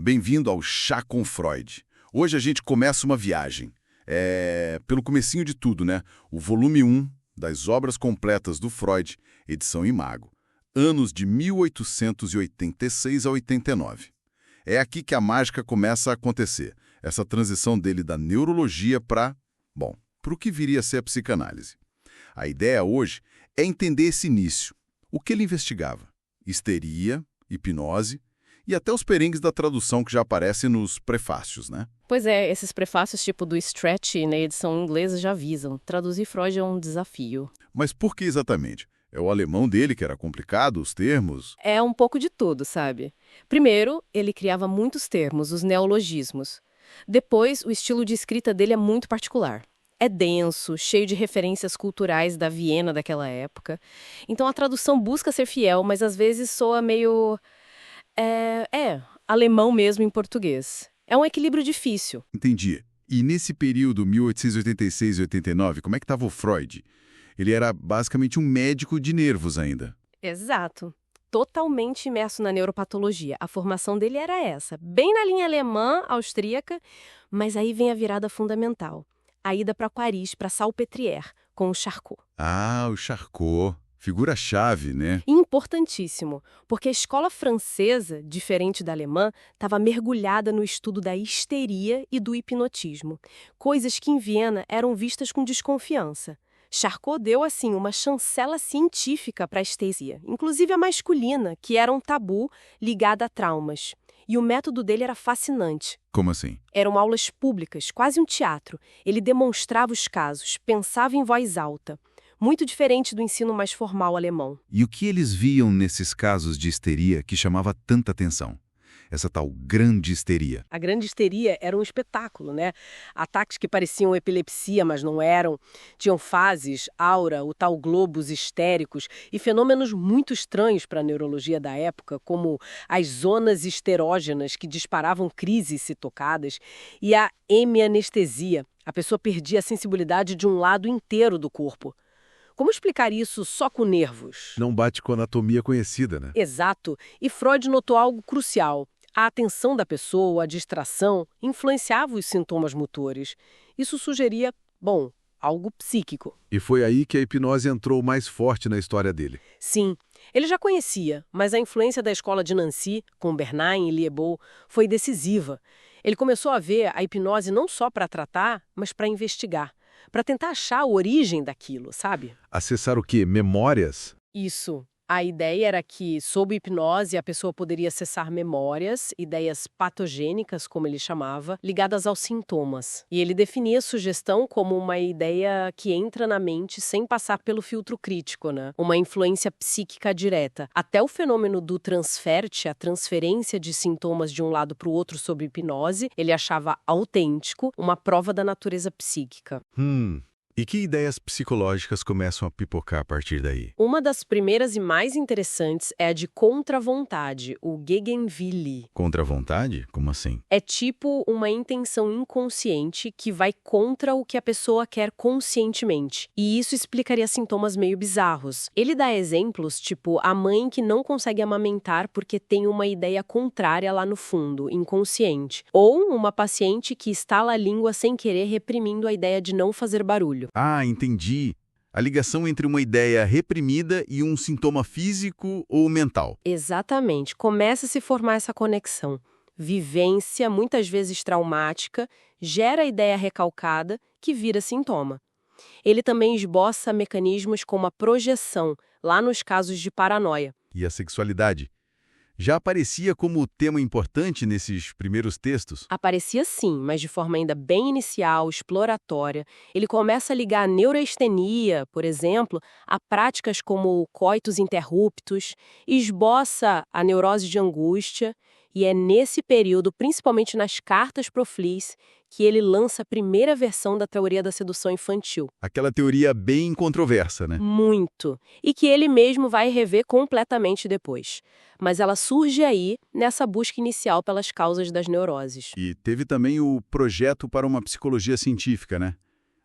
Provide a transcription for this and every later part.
bem-vindo ao Chá com Freud. Hoje a gente começa uma viagem. Pelo comecinho de tudo, né? O volume 1 das obras completas do Freud, edição Imago. Anos de 1886 a 89. É aqui que a mágica começa a acontecer. Essa transição dele da neurologia para o que viria a ser a psicanálise. A ideia hoje é entender esse início. O que ele investigava? Histeria, hipnose e até os perengues da tradução que já aparecem nos prefácios, né? Pois é, esses prefácios tipo do Stretch na edição inglesa já avisam. Traduzir Freud é um desafio. Mas por que exatamente? É o alemão dele que era complicado, os termos? É um pouco de tudo, sabe? Primeiro, ele criava muitos termos, os neologismos. Depois, o estilo de escrita dele é muito particular. É denso, cheio de referências culturais da Viena daquela época. Então a tradução busca ser fiel, mas às vezes soa meio... alemão mesmo em português. É um equilíbrio difícil. Entendi. E nesse período, 1886 e 89, como é que estava o Freud? Ele era basicamente um médico de nervos ainda. Exato. Totalmente imerso na neuropatologia. A formação dele era essa, bem na linha alemã, austríaca, mas aí vem a virada fundamental. A ida para Paris, para Salpêtrière, com o Charcot. Ah, o Charcot. Figura-chave, né? Importantíssimo, porque a escola francesa, diferente da alemã, estava mergulhada no estudo da histeria e do hipnotismo, coisas que em Viena eram vistas com desconfiança. Charcot deu, assim, uma chancela científica para a estesia, inclusive a masculina, que era um tabu ligado a traumas. E o método dele era fascinante. Como assim? Eram aulas públicas, quase um teatro. Ele demonstrava os casos, pensava em voz alta. Muito diferente do ensino mais formal alemão. E o que eles viam nesses casos de histeria que chamava tanta atenção? Essa tal grande histeria. A grande histeria era um espetáculo, né? Ataques que pareciam epilepsia, mas não eram. Tinham fases, aura, o tal globos histéricos e fenômenos muito estranhos para a neurologia da época, como as zonas histerógenas que disparavam crises se tocadas e a hemianestesia. A pessoa perdia a sensibilidade de um lado inteiro do corpo. Como explicar isso só com nervos? Não bate com a anatomia conhecida, né? Exato. E Freud notou algo crucial. A atenção da pessoa, a distração, influenciava os sintomas motores. Isso sugeria, algo psíquico. E foi aí que a hipnose entrou mais forte na história dele. Sim, ele já conhecia, mas a influência da escola de Nancy, com Bernheim e Liébaud, foi decisiva. Ele começou a ver a hipnose não só para tratar, mas para investigar. Para tentar achar a origem daquilo, sabe? Acessar o quê? Memórias? Isso. A ideia era que, sob hipnose, a pessoa poderia acessar memórias, ideias patogênicas, como ele chamava, ligadas aos sintomas. E ele definia a sugestão como uma ideia que entra na mente sem passar pelo filtro crítico, né? Uma influência psíquica direta. Até o fenômeno do transferte, a transferência de sintomas de um lado para o outro sob hipnose, ele achava autêntico, uma prova da natureza psíquica. E que ideias psicológicas começam a pipocar a partir daí? Uma das primeiras e mais interessantes é a de contra-vontade, o Gegenwille. Contra-vontade? Como assim? É tipo uma intenção inconsciente que vai contra o que a pessoa quer conscientemente. E isso explicaria sintomas meio bizarros. Ele dá exemplos, tipo a mãe que não consegue amamentar porque tem uma ideia contrária lá no fundo, inconsciente. Ou uma paciente que estala a língua sem querer, reprimindo a ideia de não fazer barulho. Ah, entendi. A ligação entre uma ideia reprimida e um sintoma físico ou mental. Exatamente. Começa a se formar essa conexão. Vivência, muitas vezes traumática, gera a ideia recalcada que vira sintoma. Ele também esboça mecanismos como a projeção, lá nos casos de paranoia. E a sexualidade? Já aparecia como tema importante nesses primeiros textos? Aparecia sim, mas de forma ainda bem inicial, exploratória. Ele começa a ligar a neuroestenia, por exemplo, a práticas como o coitus interruptus, esboça a neurose de angústia, e é nesse período, principalmente nas cartas pro Fliess, que ele lança a primeira versão da teoria da sedução infantil. Aquela teoria bem controversa, né? Muito. E que ele mesmo vai rever completamente depois. Mas ela surge aí, nessa busca inicial pelas causas das neuroses. E teve também o projeto para uma psicologia científica, né?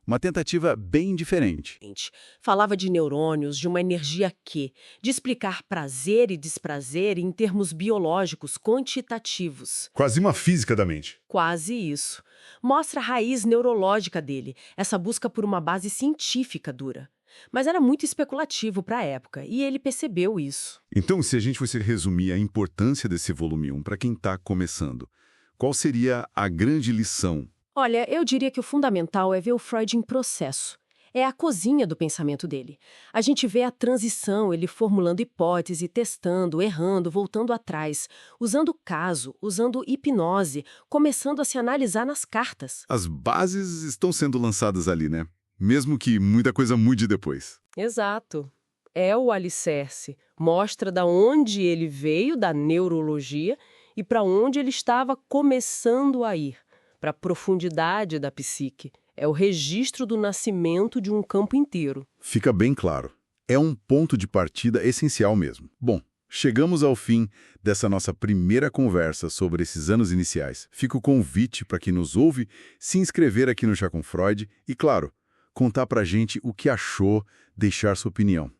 Uma tentativa bem diferente. Gente, falava de neurônios, de uma energia Q, de explicar prazer e desprazer em termos biológicos quantitativos. Quase uma física da mente. Quase isso. Mostra a raiz neurológica dele, essa busca por uma base científica dura. Mas era muito especulativo para a época, e ele percebeu isso. Então, se a gente fosse resumir a importância desse volume 1 para quem está começando, qual seria a grande lição? Olha, eu diria que o fundamental é ver o Freud em processo. É a cozinha do pensamento dele. A gente vê a transição, ele formulando hipótese, testando, errando, voltando atrás, usando caso, usando hipnose, começando a se analisar nas cartas. As bases estão sendo lançadas ali, né? Mesmo que muita coisa mude depois. Exato. É o alicerce. Mostra da onde ele veio, da neurologia, e para onde ele estava começando a ir. Para a profundidade da psique. É o registro do nascimento de um campo inteiro. Fica bem claro. É um ponto de partida essencial mesmo. Bom, chegamos ao fim dessa nossa primeira conversa sobre esses anos iniciais. Fica o convite para quem nos ouve se inscrever aqui no Chá com Freud e, claro, contar pra gente o que achou, deixar sua opinião.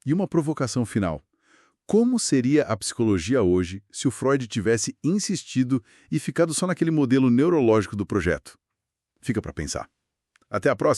E uma provocação final. Como seria a psicologia hoje se o Freud tivesse insistido e ficado só naquele modelo neurológico do projeto? Fica para pensar. Até a próxima!